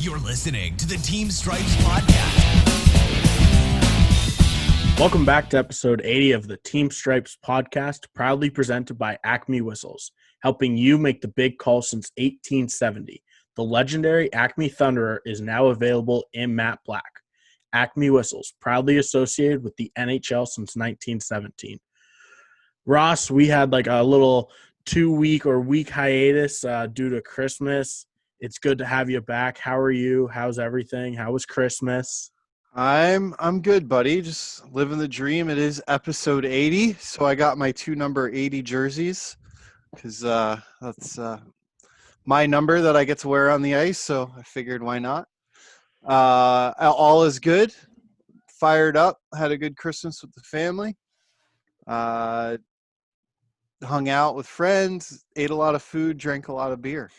You're listening to the Team Stripes podcast. Welcome back to episode 80 of the Team Stripes podcast, proudly presented by Acme Whistles, helping you make the big call since 1870. The legendary Acme Thunderer is now available in matte black. Acme Whistles, proudly associated with the NHL since 1917. Ross, we had like a little 2-week or week hiatus due to Christmas. It's good to have you back. How are you? How's everything? How was Christmas? I'm good, buddy. Just living the dream. It is episode 80, so I got my two number 80 jerseys because that's my number that I get to wear on the ice. So I figured, why not? All is good. Fired up. Had a good Christmas with the family. Hung out with friends. Ate a lot of food. Drank a lot of beer.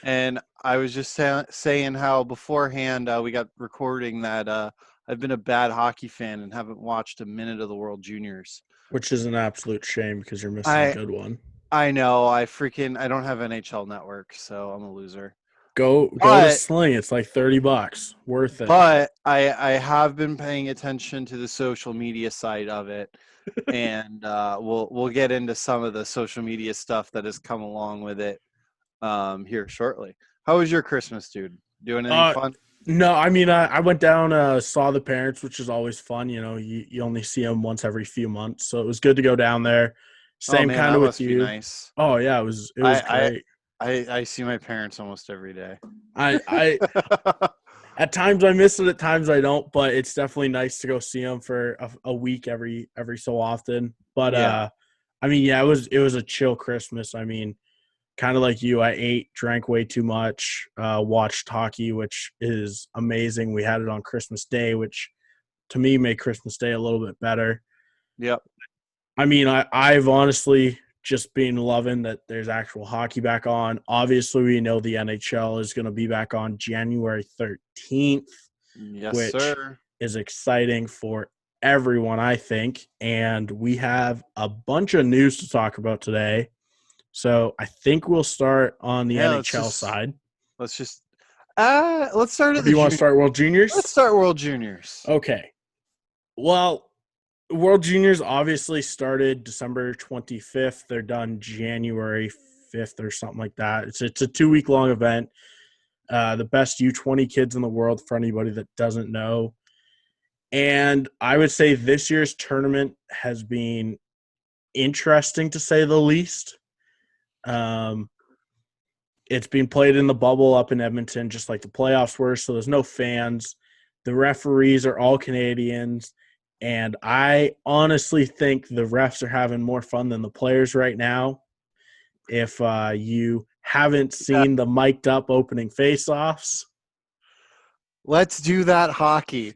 And I was just saying how beforehand we got recording that I've been a bad hockey fan and haven't watched a minute of the World Juniors. Which is an absolute shame because you're missing a good one. I know. I don't have NHL Network, so I'm a loser. Go to Sling. It's like $30. Worth it. But I have been paying attention to the social media side of it. And we'll get into some of the social media stuff that has come along with it here shortly. How was your Christmas, dude? Doing anything fun? No, I mean, I went down, saw the parents, which is always fun. You know, you only see them once every few months, so it was good to go down there. Same kind of with you. Nice. Oh yeah, it was great. I see my parents almost every day. I at times I miss it, at times I don't, but it's definitely nice to go see them for a week every so often. But yeah. I mean, yeah, it was a chill Christmas. I mean, kind of like you, I ate, drank way too much, watched hockey, which is amazing. We had it on Christmas Day, which to me made Christmas Day a little bit better. Yep. I mean, I've honestly just been loving that there's actual hockey back on. Obviously, we know the NHL is going to be back on January 13th, yes, sir. Is exciting for everyone, I think. And we have a bunch of news to talk about today. So I think we'll start on the NHL side. Let's start at Do you want to start World Juniors? Let's start World Juniors. Okay. Well, World Juniors obviously started December 25th. They're done January 5th or something like that. It's a 2-week long event. The best U20 kids in the world for anybody that doesn't know. And I would say this year's tournament has been interesting to say the least. It's being played in the bubble up in Edmonton, just like the playoffs were. So there's no fans. The referees are all Canadians. And I honestly think the refs are having more fun than the players right now. If you haven't seen the mic'd up opening faceoffs, let's do that hockey.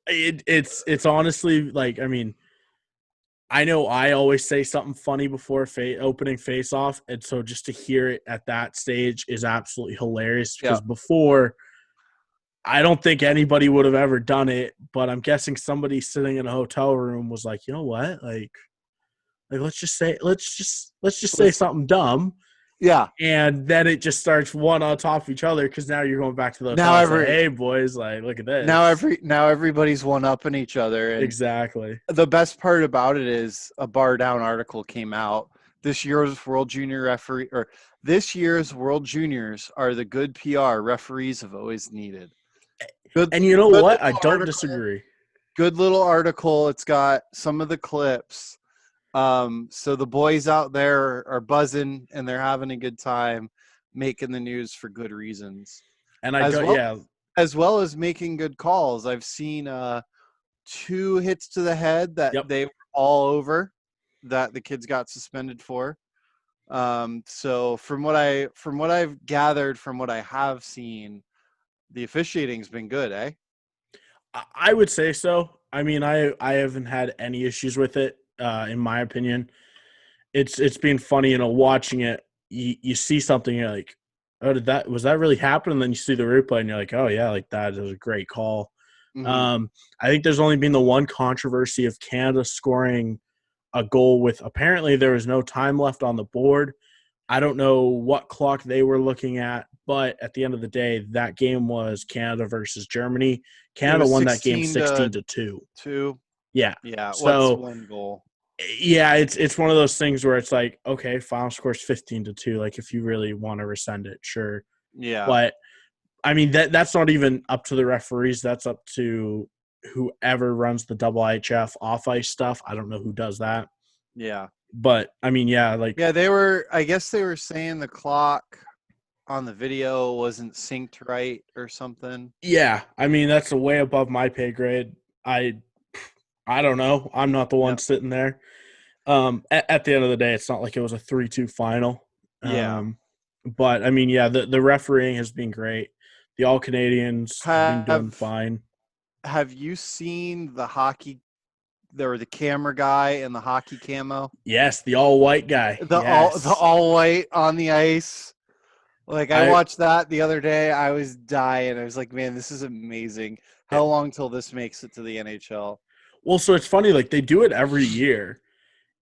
It's honestly like, I mean, I know I always say something funny before opening face-off, and so just to hear it at that stage is absolutely hilarious because before, I don't think anybody would have ever done it, but I'm guessing somebody sitting in a hotel room was like, you know what, like let's just say something dumb. Yeah. And then it just starts one on top of each other because now you're going back to the hotel and hey, boys, like, look at this. Now everybody's one-upping each other. And exactly. The best part about it is a Bar Down article came out. This year's World Juniors are the good PR referees have always needed. And you know what? I don't disagree. Good little article. It's got some of the clips. So the boys out there are buzzing and they're having a good time, making the news for good reasons. And as well as making good calls. I've seen 2 hits to the head that they were all over that the kids got suspended for. So from what I've gathered from what I have seen, the officiating's been good, eh? I would say so. I mean, I haven't had any issues with it. In my opinion, it's been funny, you know, watching it. You see something, you're like, oh, was that really happen? And then you see the replay and you're like, oh yeah, like that was a great call. Mm-hmm. I think there's only been the one controversy of Canada scoring a goal with apparently there was no time left on the board, I don't know what clock they were looking at, but at the end of the day, that game was Canada versus Germany. It Canada was won that game 16 to 16-2. 2. Yeah. Yeah, what's So one goal? yeah, it's one of those things where it's like, okay, final score's 15-2. Like if you really want to rescind it, sure. Yeah. But I mean that's not even up to the referees. That's up to whoever runs the double IHF off ice stuff. I don't know who does that. Yeah. But I mean, yeah, like Yeah, I guess they were saying the clock on the video wasn't synced right or something. yeah, I mean that's way above my pay grade. I I don't know. I'm not the one Yep. sitting there. At the end of the day, it's not like it was a 3-2 final. Yeah. But I mean, yeah, the refereeing has been great. The All Canadians have been doing Have fine. have you seen the camera guy in the hockey camo? Yes, the all white guy. The Yes, all white on the ice. Like I I watched that the other day. I was dying. I was like, man, this is amazing. How long till this makes it to the NHL? well, so it's funny. Like they do it every year,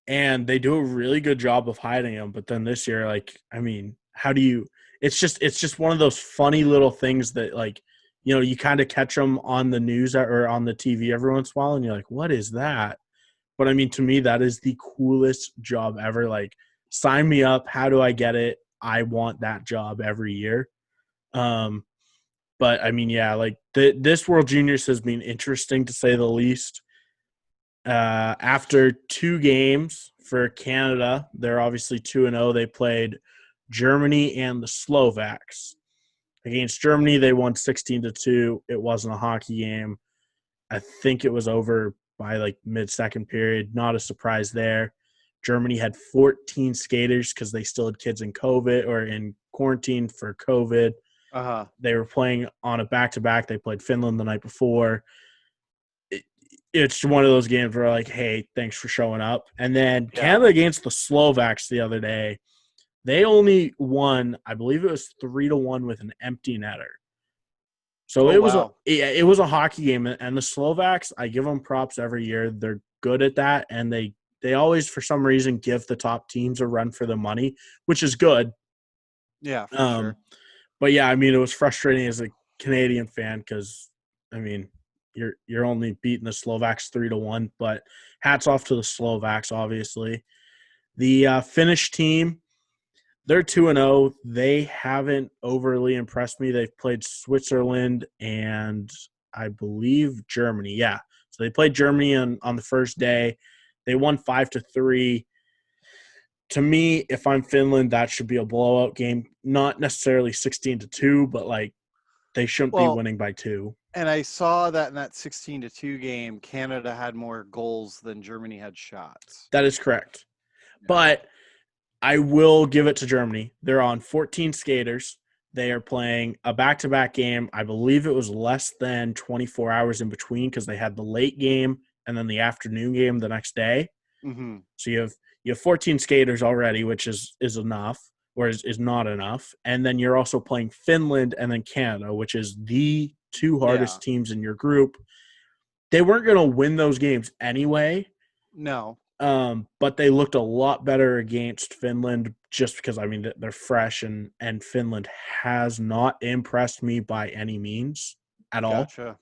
and they do a really good job of hiding them. But then this year, like, I mean, how do you? It's just one of those funny little things that like, you kind of catch them on the news or on the TV every once in a while, and you're like, what is that? But I mean, to me, that is the coolest job ever. Like, sign me up. How do I get it? I want that job every year. Um, but I mean, yeah, like this World Juniors has been interesting to say the least. After 2 games for Canada, they're obviously 2-0. They played Germany and the Slovaks. Against Germany, they won 16-2. It wasn't a hockey game. I think it was over by like mid-second period. Not a surprise there. Germany had 14 skaters because they still had kids in COVID or in quarantine for COVID. Uh-huh. They were playing on a back-to-back. They played Finland the night before. It's one of those games where like, hey, thanks for showing up. And then Yeah. Canada against the Slovaks the other day, they only won, I believe it was 3-1 with an empty netter. So Oh wow. it was a hockey game, and the Slovaks, I give them props every year. They're good at that, and they always for some reason give the top teams a run for the money, which is good. Yeah, for Um, sure. but yeah, I mean, it was frustrating as a Canadian fan because I mean, you're only beating the Slovaks 3-1, but hats off to the Slovaks, obviously. The Finnish team, they're 2-0. They haven't overly impressed me. They've played Switzerland and I believe Germany. Yeah. So they played Germany on the first day. They won 5-3. To me, if I'm Finland, that should be a blowout game. Not necessarily 16-2, but like they shouldn't be Well, winning by 2. and I saw that in that 16-2 game, Canada had more goals than Germany had shots. That is correct. Yeah. But I will give it to Germany. They're on 14 skaters. They are playing a back-to-back game. I believe it was less than 24 hours in between because they had the late game and then the afternoon game the next day. Mm-hmm. So you have 14 skaters already, which is enough or is not enough. And then you're also playing Finland and then Canada, which is the two Yeah. hardest teams in your group. They weren't going to win those games anyway. No. But they looked a lot better against Finland just because, I mean, they're fresh and Finland has not impressed me by any means at all. Gotcha.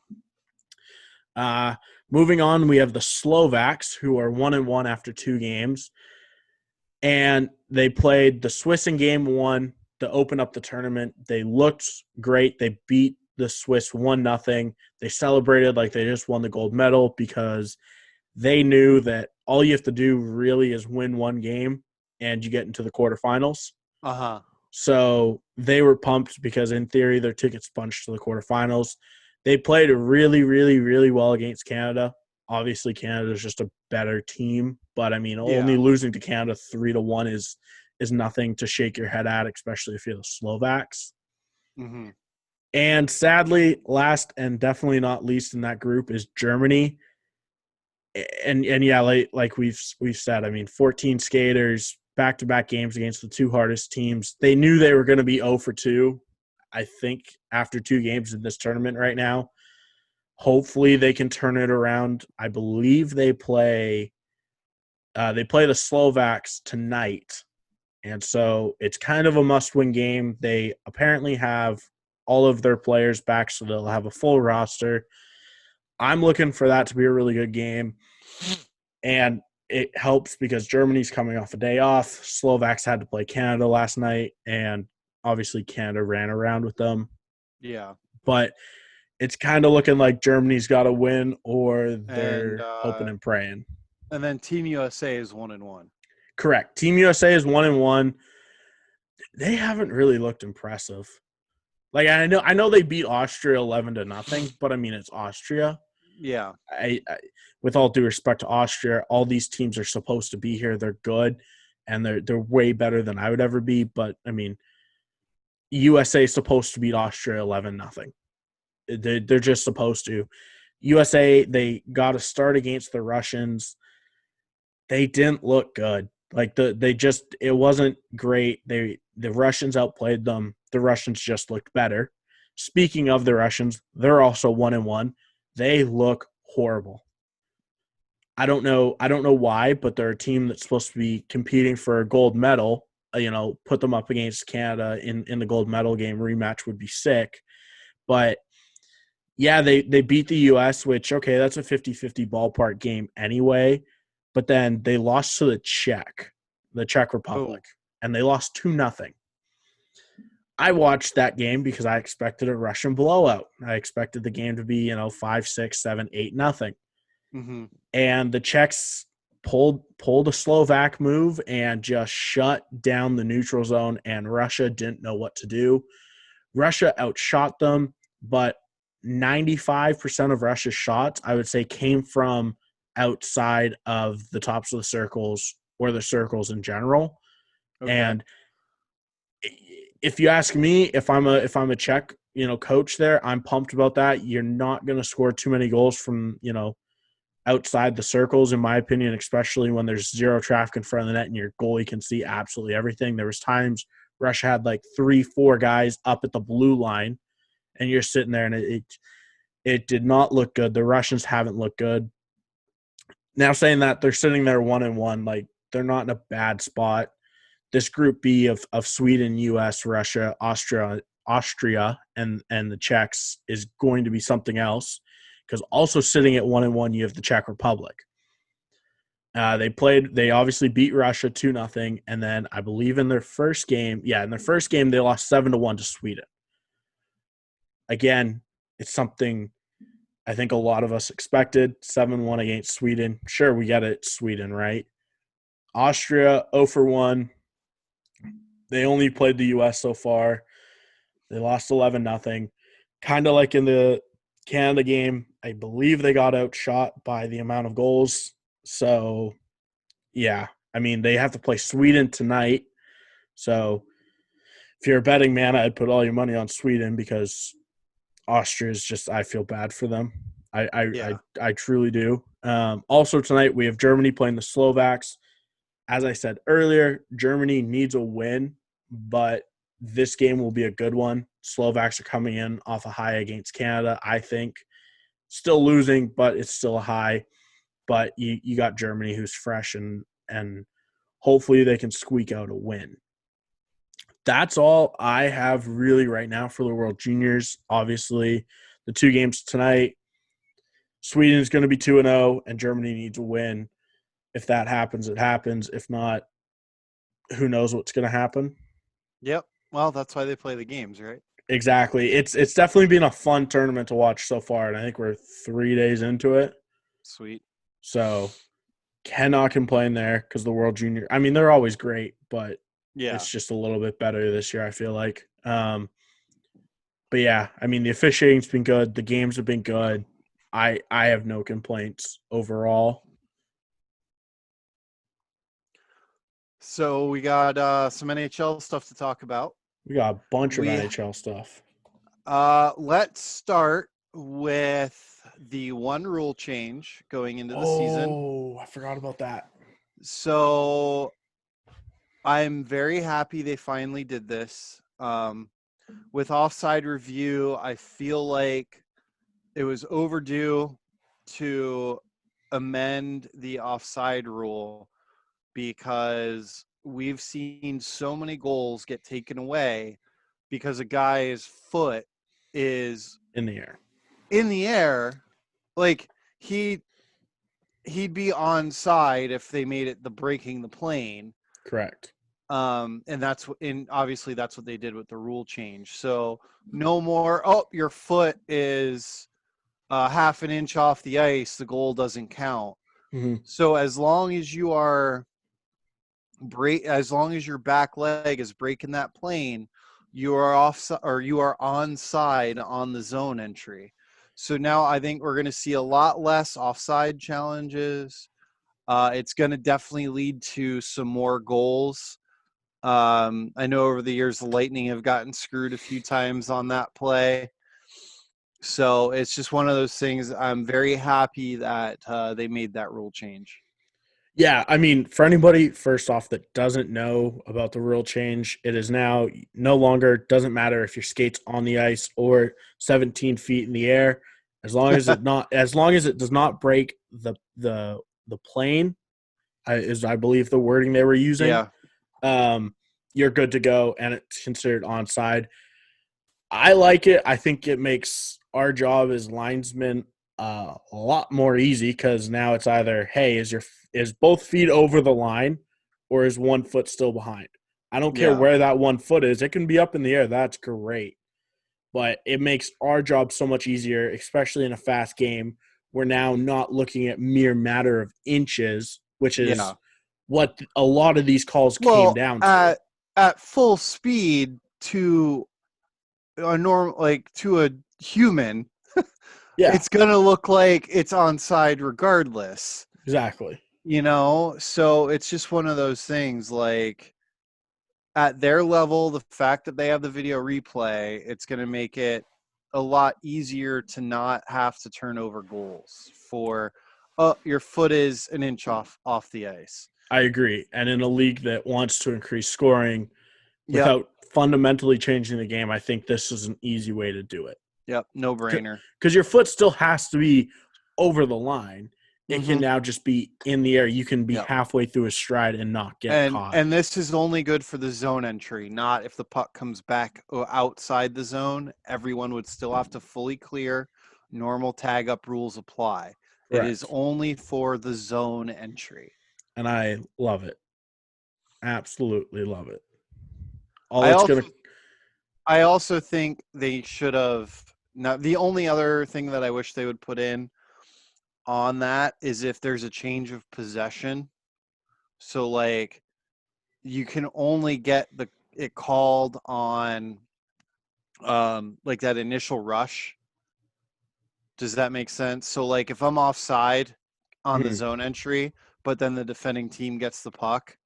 Moving on, we have the Slovaks who are 1-1 after 2 games. And they played the Swiss in game 1 to open up the tournament. They looked great. They beat the Swiss 1-0. They celebrated like they just won the gold medal because they knew that all you have to do really is win one game and you get into the quarterfinals. Uh-huh. So they were pumped because in theory their tickets punched to the quarterfinals. They played really, really, really well against Canada. Obviously, Canada is just a better team, but I mean, only Yeah. losing to Canada 3-1 is nothing to shake your head at, especially if you're the Slovaks. Mm-hmm. And sadly, last and definitely not least in that group is Germany. And yeah, like we've said, I mean, 14 skaters, back-to-back games against the two hardest teams. They knew they were going to be 0 for 2, I think, after 2 games in this tournament right now. Hopefully they can turn it around. I believe they play the Slovaks tonight. And so it's kind of a must-win game. They apparently have all of their players back, so they'll have a full roster. I'm looking for that to be a really good game. And it helps because Germany's coming off a day off. Slovaks had to play Canada last night, and obviously Canada ran around with them. Yeah. But it's kind of looking like Germany's got to win or And they're hoping and praying. and then Team USA is 1-1. Correct. Team USA is 1-1. They haven't really looked impressive. Like I know they beat Austria 11-0, but I mean it's Austria. Yeah. I with all due respect to Austria, all these teams are supposed to be here. They're good, and they're way better than I would ever be. But I mean, USA is supposed to beat Austria 11-0. They're just supposed to. USA, they got a start against the Russians. They didn't look good. Like it wasn't great. The Russians outplayed them. The Russians just looked better. Speaking of the Russians, they're also 1-1. They look horrible. I don't know why, but they're a team that's supposed to be competing for a gold medal. Put them up against Canada in the gold medal game. Rematch would be sick. But yeah, they beat the US, which, okay, that's a 50-50 ballpark game anyway. But then they lost to the Czech Republic, and they lost 2-0. I watched that game because I expected a Russian blowout. I expected the game to be, 5, 6, 7, 8-0. Mm-hmm. And the Czechs pulled a Slovak move and just shut down the neutral zone, and Russia didn't know what to do. Russia outshot them, but 95% of Russia's shots, I would say, came from outside of the tops of the circles or the circles in general. Okay. And if you ask me, if I'm a Czech, coach there, I'm pumped about that. You're not going to score too many goals from, outside the circles, in my opinion, especially when there's zero traffic in front of the net and your goalie can see absolutely everything. There was times Russia had like 3-4 guys up at the blue line, and you're sitting there, and it did not look good. The Russians haven't looked good. Now, saying that, they're sitting there 1-1, like they're not in a bad spot. This Group B of Sweden, US, Russia, Austria, and the Czechs is going to be something else, because also sitting at 1-1, you have the Czech Republic. They obviously beat Russia 2-0, and then I believe in their first game, they lost 7-1 to Sweden. Again, it's something I think a lot of us expected. 7-1 against Sweden. Sure, we get it, Sweden, right? Austria 0-1. They only played the US so far. They lost 11-0. Kind of like in the Canada game, I believe they got outshot by the amount of goals. So, yeah, I mean, they have to play Sweden tonight. So, if you're a betting man, I'd put all your money on Sweden, because Austria is just, I feel bad for them. I truly do. Also tonight, we have Germany playing the Slovaks. As I said earlier, Germany needs a win, but this game will be a good one. Slovaks are coming in off a high against Canada, I think. Still losing, but it's still a high. But you got Germany, who's fresh, and hopefully they can squeak out a win. That's all I have really right now for the World Juniors. Obviously, the two games tonight, Sweden is going to be 2-0, and Germany needs a win. If that happens, it happens. If not, who knows what's going to happen. Yep. Well, that's why they play the games, right? Exactly. It's definitely been a fun tournament to watch so far, and I think we're 3 days into it. Sweet. So cannot complain there, because the World Junior, I mean, they're always great, but Yeah. it's just a little bit better this year, I feel like. But yeah, I mean, the officiating's been good. The games have been good. I have no complaints overall. So we got some NHL stuff to talk about. We got a bunch of NHL stuff. Let's start with the one rule change going into the season. Oh, I forgot about that. So I'm very happy they finally did this. With offside review, I feel like it was overdue to amend the offside rule, because we've seen so many goals get taken away because a guy's foot is in the air. in the air. Like he'd be onside if they made it the breaking the plane. Correct. And obviously that's what they did with the rule change. So no more, oh, your foot is half an inch off the ice, the goal doesn't count. Mm-hmm. So as long as you are as long as your back leg is breaking that plane, you are off or you are onside on the zone entry. So now I think we're going to see a lot less offside challenges. It's going to definitely lead to some more goals. I know over the years the Lightning have gotten screwed a few times on that play. So it's just one of those things. I'm very happy that they made that rule change. Yeah, I mean, for anybody, first off, that doesn't know about the rule change, it is now no longer, doesn't matter if your skate's on the ice or 17 feet in the air, as long as it does not break the plane, is I believe the wording they were using. Yeah. You're good to go, and it's considered onside. I like it. I think it makes our job as linesmen a lot more easy because now it's either, hey, is both feet over the line, or is one foot still behind? I don't care Yeah. where that one foot is. It can be up in the air. That's great. But it makes our job so much easier, especially in a fast game. We're now not looking at mere matter of inches, which Yeah. is what a lot of these calls came Well, down to. at full speed to a to a human, Yeah, it's gonna look like it's onside regardless. exactly. So it's just one of those things. Like at their level, the fact that they have the video replay, it's gonna make it a lot easier to not have to turn over goals for your foot is an inch off the ice. I agree. And in a league that wants to increase scoring Yep. without fundamentally changing the game, I think this is an easy way to do it. Yep. No brainer. Because your foot still has to be over the line. It can Mm-hmm. now just be in the air. You can be Yep. halfway through a stride and not get And caught. and this is only good for the zone entry, not if the puck comes back outside the zone. Everyone would still have to fully clear. Normal tag up rules apply. It is Correct. only for the zone entry. And I love it. Absolutely love it. All I it's also going to I also think they should have. Now, the only other thing that I wish they would put in on that is if there's a change of possession. So like you can only get it called on like that initial rush. Does that make sense? So like if I'm offside on the zone entry, but then the defending team gets the puck,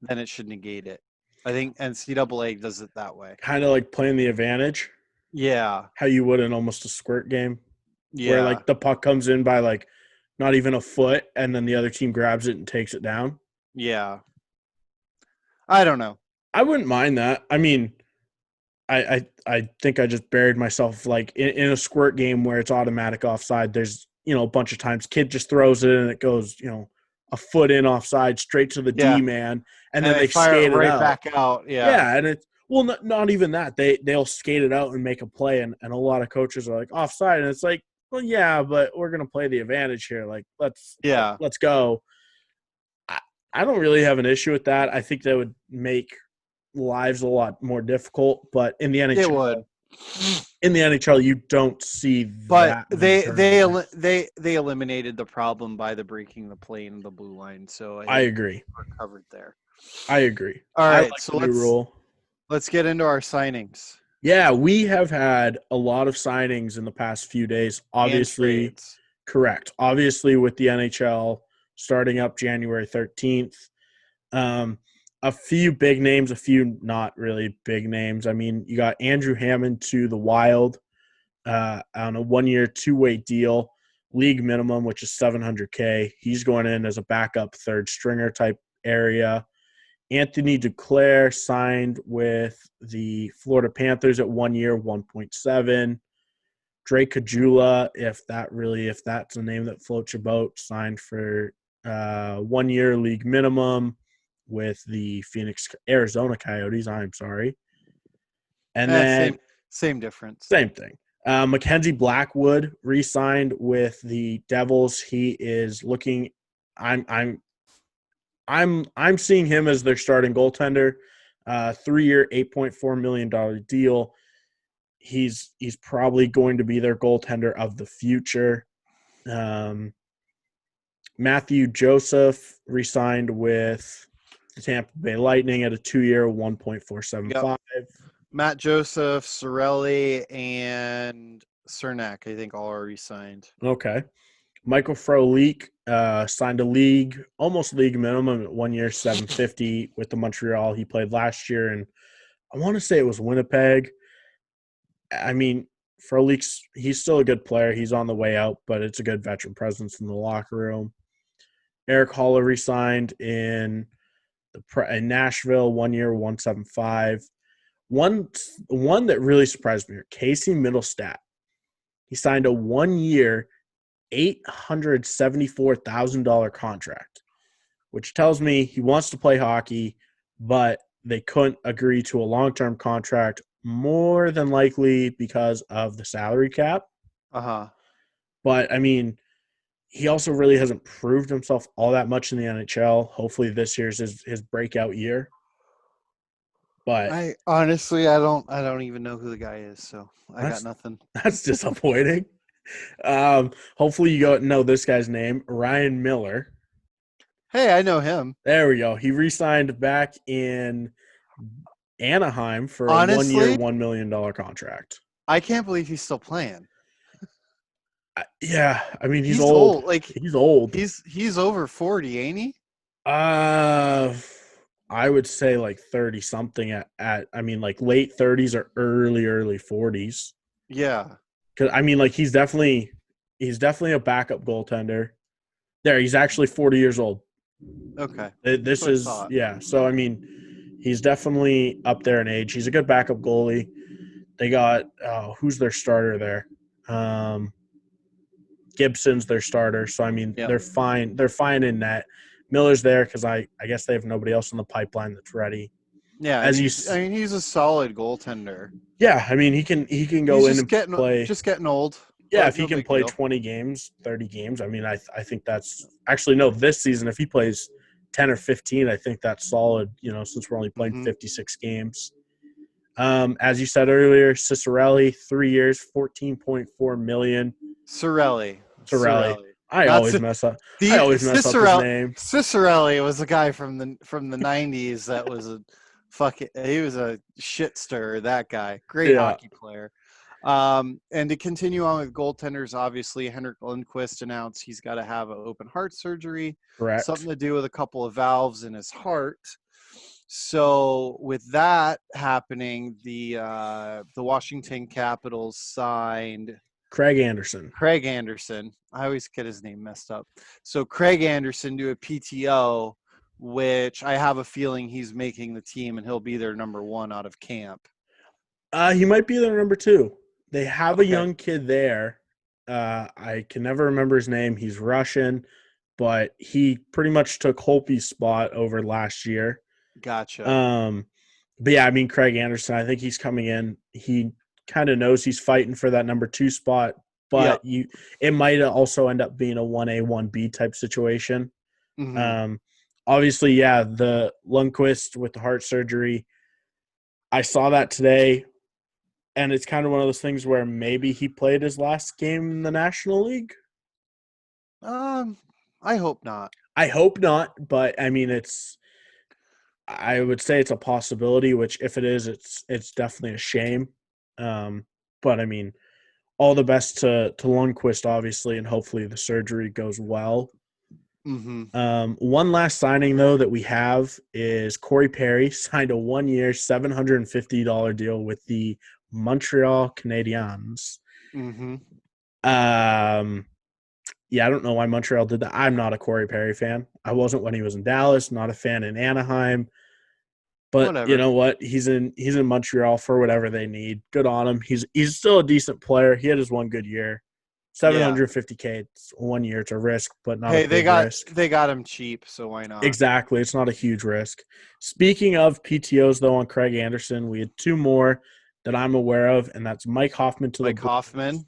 then it should negate it. I think NCAA does it that way. kind of like playing the advantage, Yeah. how you would in almost a squirt game, where Yeah. like the puck comes in by like not even a foot, and then the other team grabs it and takes it down. Yeah. I don't know. I wouldn't mind that. I mean, I think I just buried myself like in a squirt game where it's automatic offside. There's a bunch of times kid just throws it and it goes a foot in offside straight to the Yeah. D man, and And then they they fire it skate it right out. back out. Yeah. Yeah, and it's well, not even that. They'll skate it out and make a play, and a lot of coaches are like offside, and it's like, well, yeah, but we're gonna play the advantage here. Like Yeah. let's go. I don't really have an issue with that. I think that would make lives a lot more difficult. But in the It would. NHL, you don't see But that many they turnovers. they eliminated the problem by the breaking the plane of the blue line. So I I think agree. we're covered there. I agree. All I right, like so the new rule. let's get into our signings Yeah, we have had a lot of signings in the past few days. and Obviously, trades. correct. Obviously, with the NHL starting up January 13th. Um, a few big names, a few not really big names. I mean, you got Andrew Hammond to the Wild on a 1-year, 2-way deal, league minimum, which is $700K. He's going in as a backup third stringer type area. Anthony Duclair signed with the Florida Panthers at 1 year, 1.7. Drake Kajula, if that's a name that floats your boat, signed for 1 year league minimum, with the Arizona Coyotes. I'm sorry. And then same difference. same thing. Mackenzie Blackwood re-signed with the Devils. He is looking. I'm seeing him as their starting goaltender. 3-year, $8.4 million deal. He's probably going to be their goaltender of the future. Matthew Joseph re-signed with the Tampa Bay Lightning at a 2-year, $1.475. Yep. Matt Joseph, Sorelli, and Cernak, I think all are re-signed. Okay. Michael Frolik signed almost league minimum at 1 year, $750 with the Montreal. He played last year, and I want to say it was Winnipeg. I mean, he's still a good player. He's on the way out, but it's a good veteran presence in the locker room. Eric Haller re-signed in Nashville, 1 year, $175. One that really surprised me here, Casey Middlestat. He signed a 1 year, $874,000 contract, which tells me he wants to play hockey, but they couldn't agree to a long-term contract, more than likely because of the salary cap. Uh-huh. But, I mean, he also really hasn't proved himself all that much in the NHL. Hopefully this year's his breakout year. But I honestly, I don't even know who the guy is, so I got nothing. That's disappointing. Hopefully you know this guy's name, Ryan Miller. Hey, I know him. There we go. He re-signed back in Anaheim for a Honestly, 1 year, $1 million contract. I can't believe he's still playing. Yeah, I mean he's old. Like he's old. He's over 40, ain't he? I would say like 30 something at I mean like late 30s or early 40s. Yeah. Cuz I mean like he's definitely a backup goaltender. There, he's actually 40 years old. Okay. This is yeah, so I mean he's definitely up there in age. He's a good backup goalie. They got who's their starter there? Gibson's their starter, so I mean they're fine. They're fine in net. Miller's there because I guess they have nobody else in the pipeline that's ready. Yeah, he's a solid goaltender. Yeah, I mean he can go in and play. Just getting old. Yeah, if he can play 20 games, 30 games, I mean I think that's actually no this season if he plays 10 or 15, I think that's solid. Since we're only playing 56 games. As you said earlier, Cicerelli, 3 years, $14.4 million. Sorelli. I always mess up his name. Cicerelli was a guy from the 90s that was he was a shit stirrer, that guy. Great hockey player. And to continue on with goaltenders, obviously Henrik Lundqvist announced he's got to have an open heart surgery. Correct. Something to do with a couple of valves in his heart. So with that happening, the Washington Capitals signed Craig Anderson. I always get his name messed up. So Craig Anderson to a PTO, which I have a feeling he's making the team and he'll be their number 1 out of camp. He might be their number 2. They have a young kid there. I can never remember his name. He's Russian, but he pretty much took Holtby's spot over last year. Gotcha. But yeah, I mean Craig Anderson, I think he's coming in. He kind of knows he's fighting for that number 2 spot, but it might also end up being a 1A, 1B type situation. Mm-hmm. Obviously, the Lundqvist with the heart surgery, I saw that today, and it's kind of one of those things where maybe he played his last game in the National League. I hope not. But I mean I would say it's a possibility, which if it is, it's definitely a shame. But I mean, all the best to Lundqvist, obviously, and hopefully the surgery goes well. Mm-hmm. One last signing, though, that we have is Corey Perry signed a 1 year, $750 deal with the Montreal Canadiens. Mm-hmm. Yeah, I don't know why Montreal did that. I'm not a Corey Perry fan. I wasn't when he was in Dallas, not a fan in Anaheim. But whatever. You know what? He's in Montreal for whatever they need. Good on him. He's still a decent player. He had his one good year. Yeah. 750K. It's 1 year. It's a risk, but not a Hey, big risk. they got him cheap, so why not? Exactly. It's not a huge risk. Speaking of PTOs, though, on Craig Anderson, we had two more that I'm aware of, and that's Mike Hoffman to Mike the Hoffman.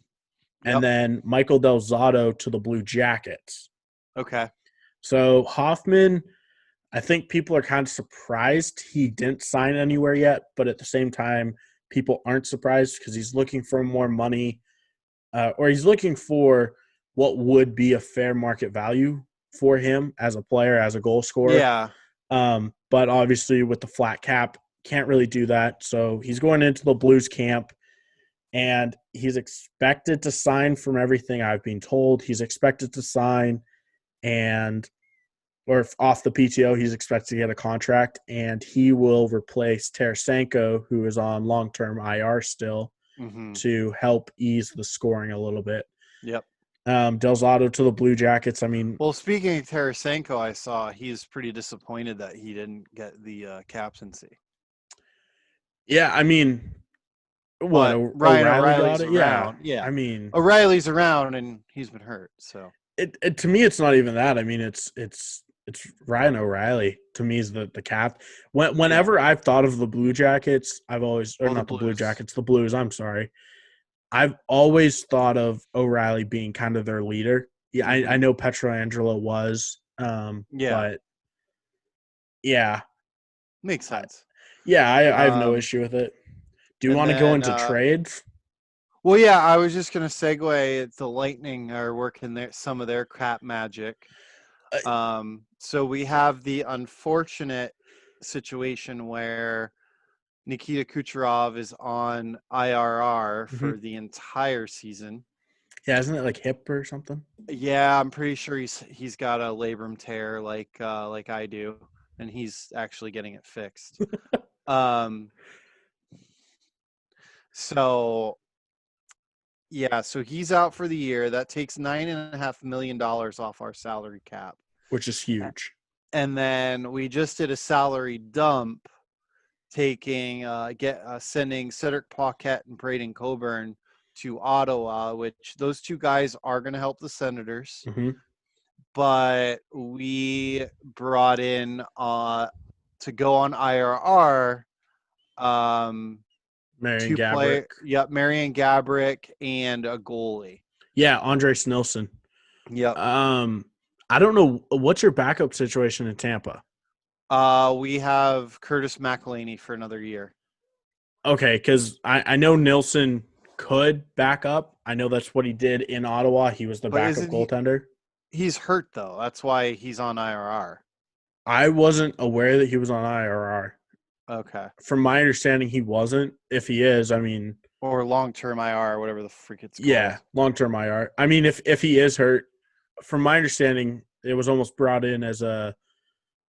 and Yep. then Michael Del Zotto to the Blue Jackets. Okay. So Hoffman, I think people are kind of surprised he didn't sign anywhere yet, but at the same time, people aren't surprised because he's looking for more money, or he's looking for what would be a fair market value for him as a player, as a goal scorer. Yeah. But obviously with the flat cap, can't really do that. So he's going into the Blues camp, and he's expected to sign from everything I've been told. He's expected to sign or off the PTO, he's expected to get a contract, and he will replace Tarasenko, who is on long-term IR still, to help ease the scoring a little bit. Yep. Del Zotto to the Blue Jackets. I mean, Well, speaking of Tarasenko, I saw he's pretty disappointed that he didn't get the captaincy. yeah, I mean, what, But Ryan O'Reilly O'Reilly's got it? Yeah. around. Yeah. I mean, O'Reilly's around and he's been hurt. So to me, it's not even that. I mean, it's Ryan O'Reilly to me is the cap. Whenever I've thought of the Blue Jackets, I've always or the not the Blue Blues. Jackets, the Blues. I'm sorry. I've always thought of O'Reilly being kind of their leader. Yeah, I know Pietrangelo was, but yeah, Makes sense. yeah, I have no issue with it. Do you want to go into trades? Well, yeah, I was just gonna segue. The Lightning are working some of their crap magic. So we have the unfortunate situation where Nikita Kucherov is on IRR for the entire season. Yeah, isn't it like hip or something? Yeah, I'm pretty sure he's got a labrum tear like I do, and he's actually getting it fixed. So yeah, so he's out for the year. That takes $9.5 million off our salary cap, which is huge. And then we just did a salary dump, sending Cedric Paquette and Braden Coburn to Ottawa, which those two guys are going to help the Senators. But we brought in to go on IRR. Marian Gaborik. Marian Gaborik and a goalie. Yeah, Andres Nilsson. Yep. I don't know. What's your backup situation in Tampa? We have Curtis McElhinney for another year. Okay, because I know Nilsson could back up. I know that's what he did in Ottawa. He was the backup goaltender. He's hurt, though. That's why he's on IRR. I wasn't aware that he was on IRR. Okay. From my understanding, he wasn't. If he is, I mean, or long-term IR, whatever the freak it's called. Yeah, long-term IR. I mean, if he is hurt, from my understanding, it was almost brought in as a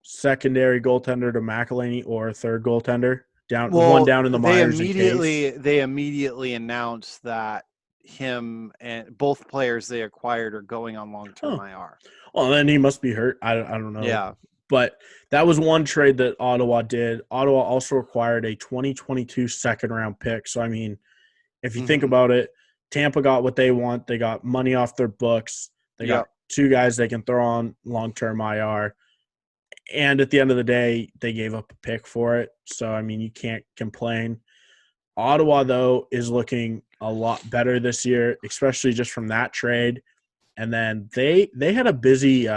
secondary goaltender to McElhinney or a third goaltender one down in the Myers and Case. They immediately announced that him and both players they acquired are going on long-term IR. Well, then he must be hurt. I don't know. Yeah. But that was one trade that Ottawa did. Ottawa also acquired a 2022 second-round pick. So, I mean, if you think about it, Tampa got what they want. They got money off their books. They got two guys they can throw on long-term IR. And at the end of the day, they gave up a pick for it. So, I mean, you can't complain. Ottawa, though, is looking a lot better this year, especially just from that trade. And then they had a busy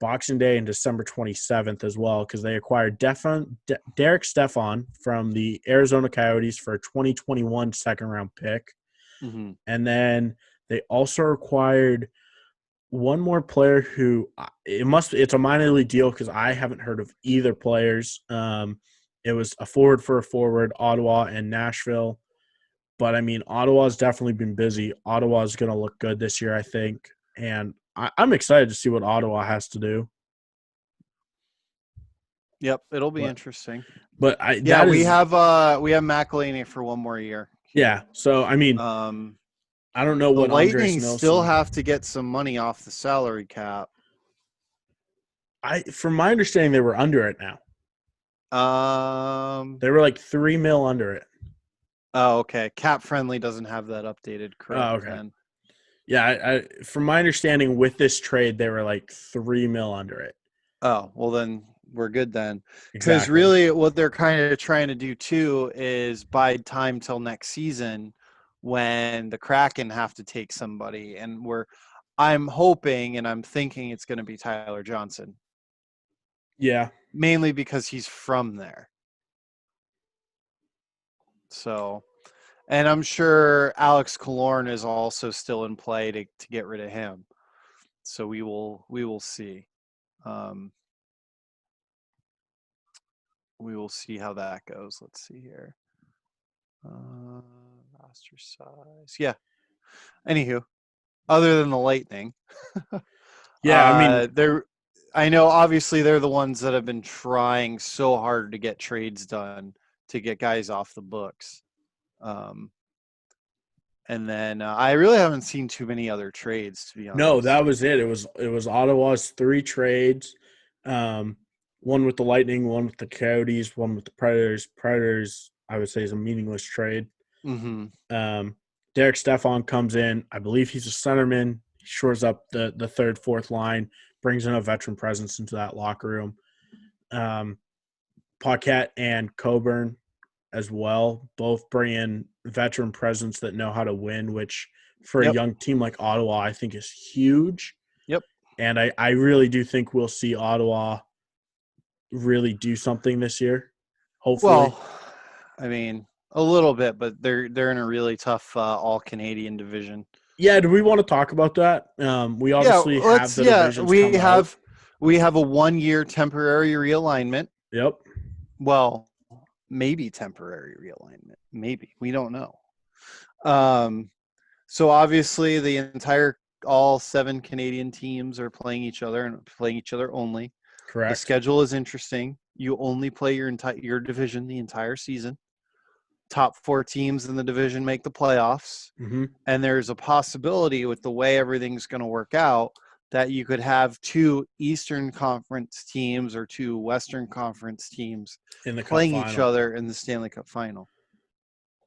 Boxing Day and December 27th as well because they acquired Derek Stefan from the Arizona Coyotes for a 2021 second-round pick. And then they also acquired one more player who it's a minor league deal because I haven't heard of either players. It was a forward for a forward, Ottawa and Nashville. But, I mean, Ottawa's definitely been busy. Ottawa's going to look good this year, I think. And I'm excited to see what Ottawa has to do. Yep, it'll be interesting. But we have McElhinney for one more year. Yeah, so I mean, I don't know what the Lightning still have to get some money off the salary cap. From my understanding, they were under it now. They were like $3 million under it. Oh, okay. Cap Friendly doesn't have that updated, correct? Oh, okay. Then. Yeah, from my understanding, with this trade, they were like $3 million under it. Oh, well then we're good then. Because Exactly. really what they're kind of trying to do too is bide time till next season when the Kraken have to take somebody. And I'm hoping and I'm thinking it's going to be Tyler Johnson, Yeah. mainly because he's from there. So, and I'm sure Alex Killorn is also still in play to get rid of him. So we will see. Um, we will see how that goes. Let's see here. Roster size. Yeah. Anywho, other than the Lightning, Yeah, I mean, they're. I know obviously they're the ones that have been trying so hard to get trades done to get guys off the books. Um, and then I really haven't seen too many other trades, to be no, honest. that was it. It was Ottawa's 3 trades. Um, one with the Lightning, one with the Coyotes, one with the Predators. Predators, I would say, is a meaningless trade. Mm-hmm. Um, Derek Stefan comes in. I believe he's a centerman. He shores up the third, fourth line, brings in a veteran presence into that locker room. Paquette and Coburn as well, both bring in veteran presence that know how to win, which for a Yep. young team like Ottawa, I think is huge. Yep. And I really do think we'll see Ottawa really do something this year, hopefully. Well, I mean, a little bit, but they're in a really tough all Canadian division. Yeah, do we want to talk about that? We Yeah, obviously have let's. the Yeah, divisions come out. we have a 1 year temporary realignment. Yep, Well, maybe temporary realignment. Maybe we don't know. Um, so obviously the entire all 7 Canadian teams are playing each other and playing each other only. The correct. schedule is interesting. You only play your division the entire season. Top 4 teams in the division make the playoffs. Mm-hmm. And there's a possibility with the way everything's going to work out that you could have 2 Eastern Conference teams or 2 Western Conference teams In the Cup playing each final. other in the Stanley Cup final.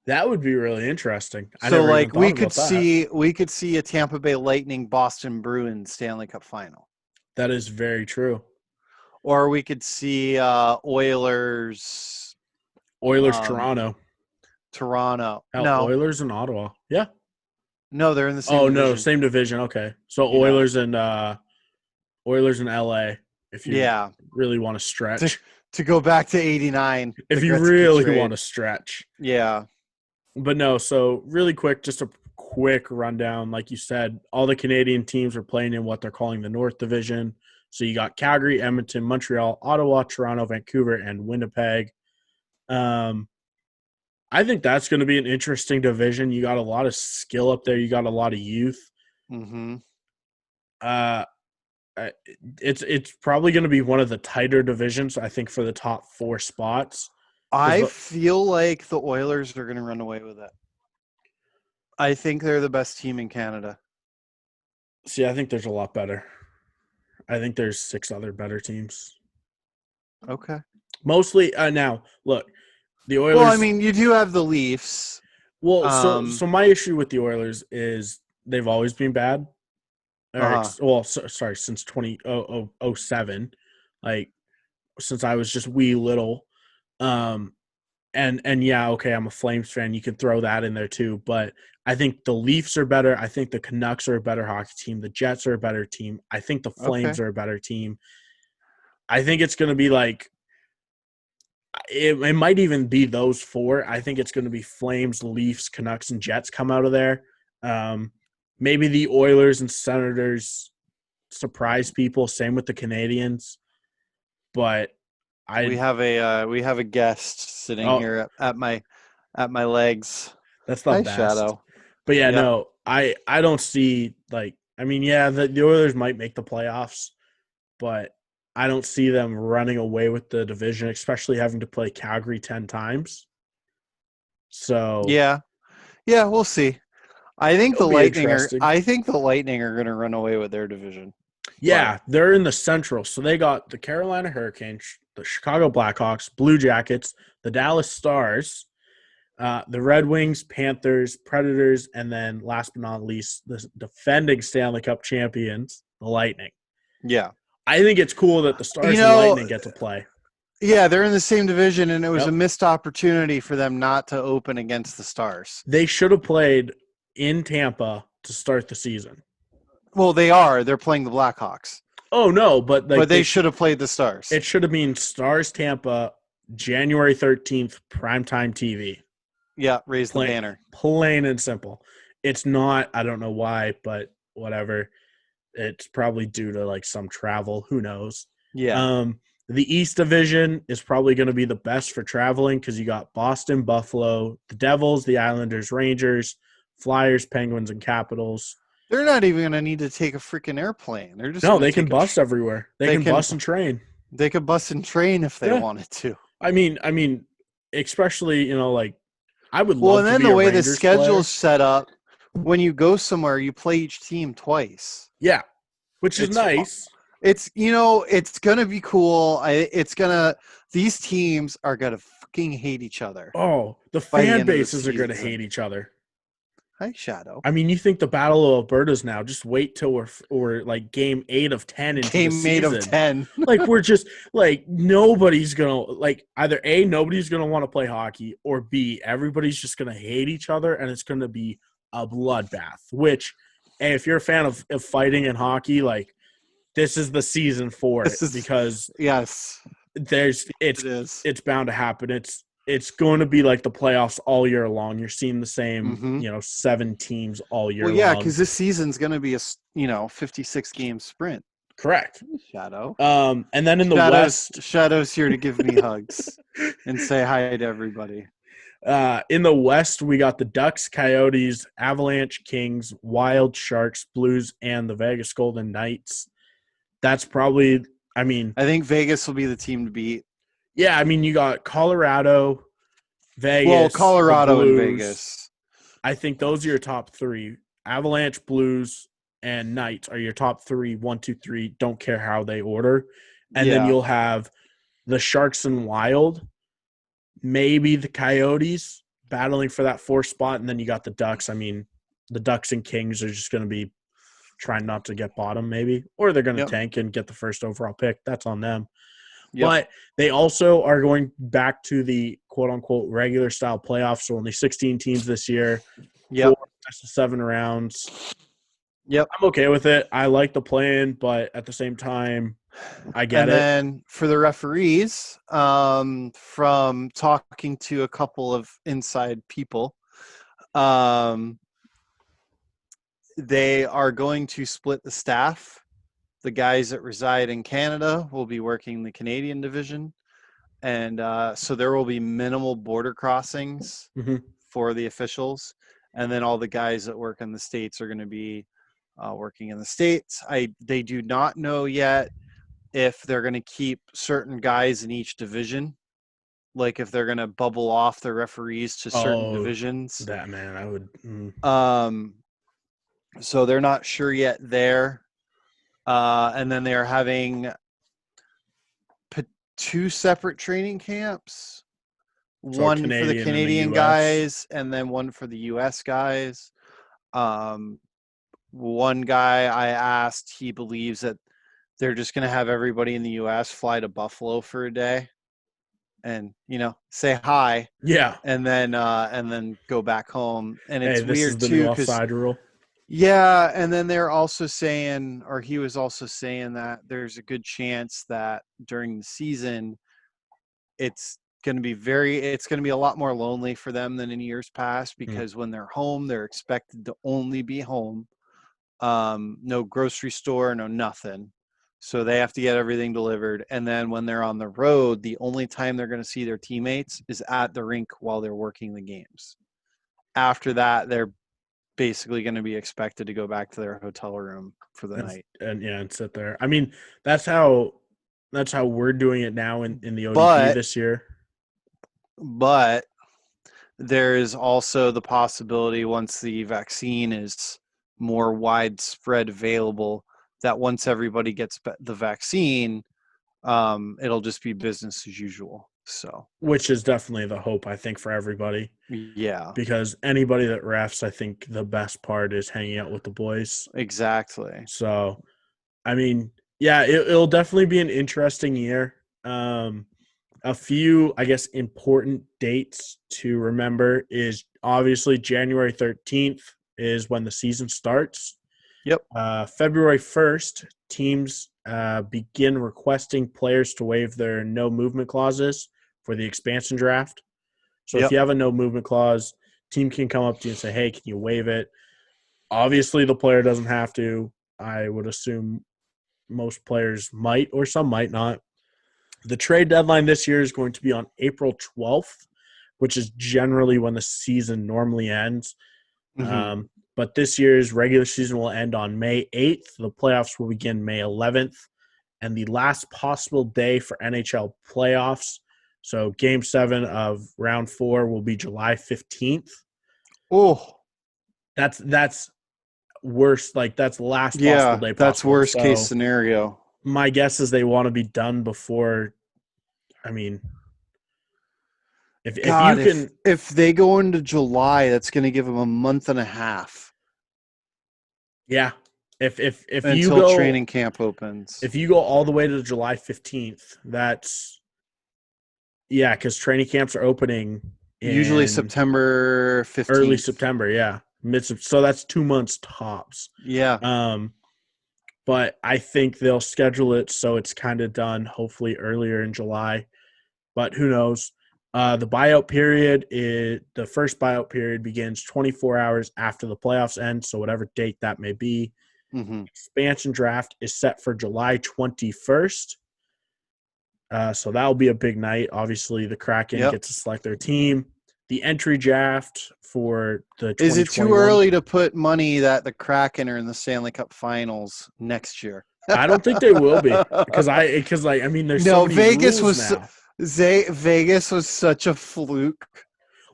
That would be really interesting. I So never even like thought about that. we could see a Tampa Bay Lightning Boston Bruins Stanley Cup final. That is very true. Or we could see Oilers Oilers, Toronto. Toronto. Hell, No. Oilers and Ottawa. Yeah. No, they're in the same Oh no, division. same division. Okay, so Yeah. Oilers and LA. If you Yeah. really want to stretch, To go back to 89, if the you Gretzky really want trade. to stretch, Yeah. but no. So really quick, just a quick rundown. Like you said, all the Canadian teams are playing in what they're calling the North Division. So you got Calgary, Edmonton, Montreal, Ottawa, Toronto, Vancouver, and Winnipeg. I think that's going to be an interesting division. You got a lot of skill up there. You got a lot of youth. Mm-hmm. Uh, it's probably going to be one of the tighter divisions, I think, for the top 4 spots. I feel like the Oilers are going to run away with it. I think they're the best team in Canada. See, I think there's a lot better. I think there's 6 other better teams. Okay. Mostly now, look, the Oilers. Well, I mean, you do have the Leafs. Well, so my issue with the Oilers is they've always been bad. Sorry, since 2007, like since I was just wee little. And yeah, okay, I'm a Flames fan. You can throw that in there too, but I think the Leafs are better. I think the Canucks are a better hockey team. The Jets are a better team. I think the Flames are a better team. I think it's going to be like it might even be those 4. I think it's going to be Flames, Leafs, Canucks, and Jets come out of there. Maybe the Oilers and Senators surprise people. Same with the Canadians, but we have a guest sitting here at my legs. That's the Hi, best. Shadow. But yeah, Yeah. no, I don't see the Oilers might make the playoffs, but I don't see them running away with the division, especially having to play Calgary 10 times. So Yeah, we'll see. I think the Lightning are going to run away with their division. Yeah, they're in the Central. So they got the Carolina Hurricanes, the Chicago Blackhawks, Blue Jackets, the Dallas Stars, The Red Wings, Panthers, Predators, and then last but not least, the defending Stanley Cup champions, the Lightning. Yeah. I think it's cool that the Stars You and know, Lightning get to play. Yeah, they're in the same division, and it was Yep. a missed opportunity for them not to open against the Stars. They should have played in Tampa to start the season. Well, they are. They're playing the Blackhawks. Oh, no, but they should have played the Stars. It should have been Stars Tampa, January 13th, primetime TV. Yeah, raise the banner. Plain and simple. It's not, I don't know why, but whatever. It's probably due to like some travel. Who knows? Yeah. The East Division is probably going to be the best for traveling because you got Boston, Buffalo, the Devils, the Islanders, Rangers, Flyers, Penguins, and Capitals. They're not even going to need to take a freaking airplane. They're just they can bus everywhere. They can bus and train. They could bus and train if they wanted to. I mean, especially like I would love. Well, and then the way the Rangers schedule's set up, when you go somewhere, you play each team twice. Yeah, which is nice. It's it's gonna be cool. These teams are gonna fucking hate each other. Oh, the fan bases are gonna hate each other. Hi, Shadow. I mean, you think the Battle of Alberta's now? Just wait till we're like game 8 of 10 into the season. Game 8 of 10. Like we're just like nobody's gonna either A, nobody's gonna want to play hockey, or B, everybody's just gonna hate each other, and it's gonna be a bloodbath. Which, hey, if you're a fan of fighting in hockey, like this is the season for it because yes, it's bound to happen. It's going to be like the playoffs all year long. You're seeing the same, 7 teams all year long. Well, yeah, because this season's going to be a 56-game sprint. Correct. Shadow. And then in the West, Shadow's here to give me hugs and say hi to everybody. In the West, we got the Ducks, Coyotes, Avalanche, Kings, Wild, Sharks, Blues, and the Vegas Golden Knights. That's probably, I think Vegas will be the team to beat. Yeah, you got Colorado, Vegas. Well, Colorado and Vegas. I think those are your top 3. Avalanche, Blues, and Knights are your top 3. 1, 2, 3. Don't care how they order. And then you'll have the Sharks and Wild, maybe the Coyotes battling for that 4th spot, and then you got the Ducks. The Ducks and Kings are just going to be trying not to get bottom, maybe, or they're going to tank and get the 1st overall pick. That's on them. Yep. But they also are going back to the quote-unquote regular style playoffs, so only 16 teams this year. 4 best of 7 rounds. Yep. I'm okay with it. I like the plan, but at the same time, I get it. And then for the referees, from talking to a couple of inside people, they are going to split the staff. The guys that reside in Canada will be working the Canadian division. And so there will be minimal border crossings for the officials. And then all the guys that work in the States are going to be working in the States. They do not know yet if they're going to keep certain guys in each division. Like if they're going to bubble off the referees to certain divisions. That, man, I would. So they're not sure yet there. And then they're having 2 separate training camps. So one for the Canadian guys and then one for the U.S. guys. One guy I asked, he believes that they're just going to have everybody in the U.S. fly to Buffalo for a day and, say hi. Yeah. And then go back home. And it's this weird is the too. New offside rule. Yeah, and then they're also saying, or he was also saying that there's a good chance that during the season, it's going to be a lot more lonely for them than in years past because when they're home, they're expected to only be home. No grocery store, no nothing. So they have to get everything delivered. And then when they're on the road, the only time they're going to see their teammates is at the rink while they're working the games. After that, they're basically going to be expected to go back to their hotel room for the night and sit there. That's how we're doing it now in the ODP this year. But there is also the possibility once the vaccine is more widespread available that once everybody gets the vaccine, it'll just be business as usual. So which is definitely the hope, I think, for everybody. yeah, Because anybody that refs, I think the best part is hanging out with the boys. exactly. So, I mean, yeah, it'll definitely be an interesting year. A few, I guess, important dates to remember is obviously January 13th is when the season starts. Yep. February 1st, teams begin requesting players to waive their no movement clauses for the expansion draft. So if Yep. you have a no movement clause, team can come up to you and say, hey, can you waive it? Obviously, the player doesn't have to. I would assume most players might or some might not. The trade deadline this year is going to be on April 12th, which is generally when the season normally ends. Hmm. But this year's regular season will end on May 8th. The playoffs will begin May 11th. And the last possible day for NHL playoffs, so game 7 of round 4 will be July 15th. Oh, That's worst, like that's last possible yeah, day that's possible. worst case So scenario. my guess is they want to be done before. I mean, if you God, can, if they go into July, that's going to give them a month and a half yeah. If you until go training camp opens. if you go all the way to July 15th, that's yeah, because training camps are opening Usually in September early 15th. September. Yeah, so that's 2 months tops. Yeah. Um, but I think they'll schedule it so it's kind of done hopefully earlier in July. But who knows? The buyout period is the first buyout period begins 24 hours after the playoffs end, so whatever date that may be. Hmm. Expansion draft is set for July 21st. So that'll be a big night. Obviously, the Kraken Yep. gets to select their team. The entry draft for the Is it too 2021. early to put money that the Kraken are in the Stanley Cup Finals next year? I don't think they will be because I mean there's so No, many rules now. Vegas was such a fluke.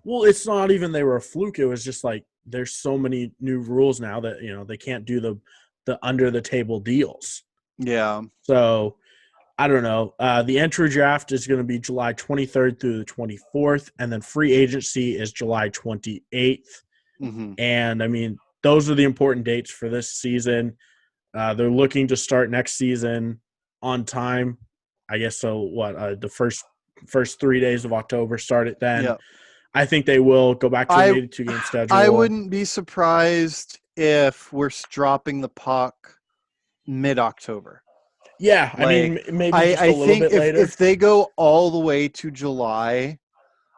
Well, it's not even they were a fluke. It was just like there's so many new rules now that they can't do the under the table deals. Yeah. So I don't know. The entry draft is going to be July 23rd through the 24th, and then free agency is July 28th. Hmm. And I mean, those are the important dates for this season. They're looking to start next season on time. I guess so. What the first 3 days of October, start it then. Yeah. I think they will go back to an I 82 game I schedule. wouldn't be surprised if we're dropping the puck mid-October. Yeah, I Like mean maybe just a I little think bit later. if they go all the way to July,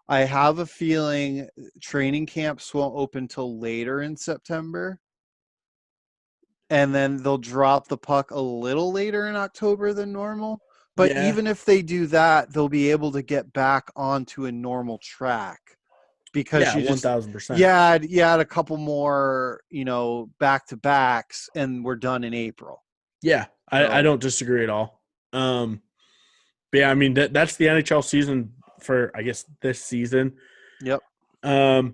I have a feeling training camps won't open till later in September. And then they'll drop the puck a little later in October than normal. But Yeah, even if they do that, they'll be able to get back onto a normal track because yeah, you just 1000%. you had a couple more, back to backs and we're done in April. Yeah, I So don't disagree at all. But yeah, I mean that's the NHL season for I guess this season. yep. Um,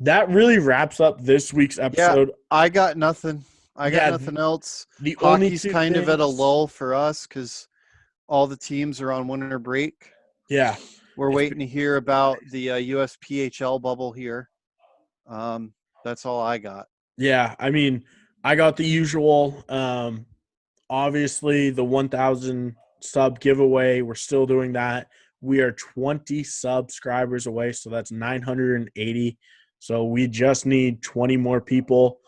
that really wraps up this week's Yeah, episode. I got nothing. I got Yeah, nothing else. the only Hockey's two kind of at a things. lull for us because all the teams are on winter break. Yeah, We're it's waiting to hear about the USPHL bubble here. That's all I got. yeah. I mean, I got the usual. Obviously the 1,000 sub giveaway. We're still doing that. We are 20 subscribers away, so that's 980. So we just need 20 more people.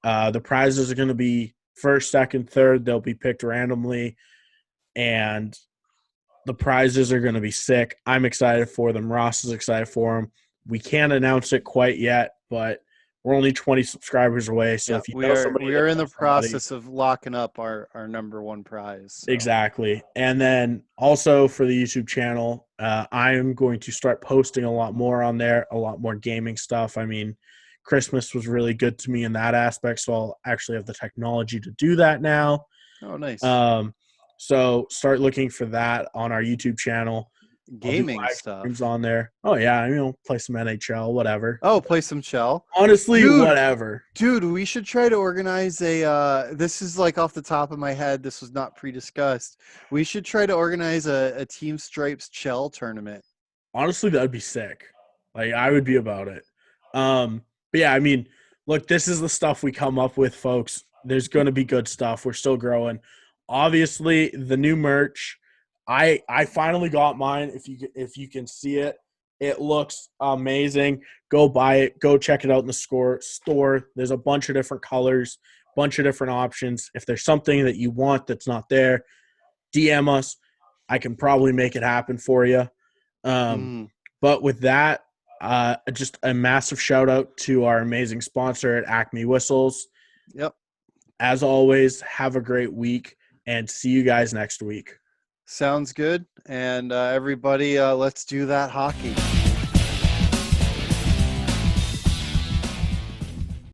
The prizes are going to be first, second, third. They'll be picked randomly, and the prizes are going to be sick. I'm excited for them. Ross is excited for them. We can't announce it quite yet, but we're only 20 subscribers away. So Yeah, if you we know are somebody we that are in the knows somebody, process of locking up our number one prize. So. exactly. And then also for the YouTube channel, I am going to start posting a lot more on there, a lot more gaming stuff. I mean, Christmas was really good to me in that aspect, so I'll actually have the technology to do that now. Oh, nice. Um, so start looking for that on our YouTube channel. I'll do Gaming live streams stuff. on there. Oh yeah, play some NHL, whatever. Oh, play some shell. Honestly, Dude, whatever. dude, we should try to organize this is like off the top of my head, this was not pre-discussed. We should try to organize a Team Stripes Chell tournament. Honestly, that would be sick. Like, I would be about it. But yeah, I mean, look, this is the stuff we come up with, folks. There's going to be good stuff. We're still growing. Obviously, the new merch. I finally got mine. If you can see it, it looks amazing. Go buy it. Go check it out in the store. There's a bunch of different colors, bunch of different options. If there's something that you want that's not there, DM us. I can probably make it happen for you. Mm, But with that, just a massive shout out to our amazing sponsor at Acme Whistles. yep. As always, have a great week and see you guys next week. Sounds good. And everybody, let's do that hockey.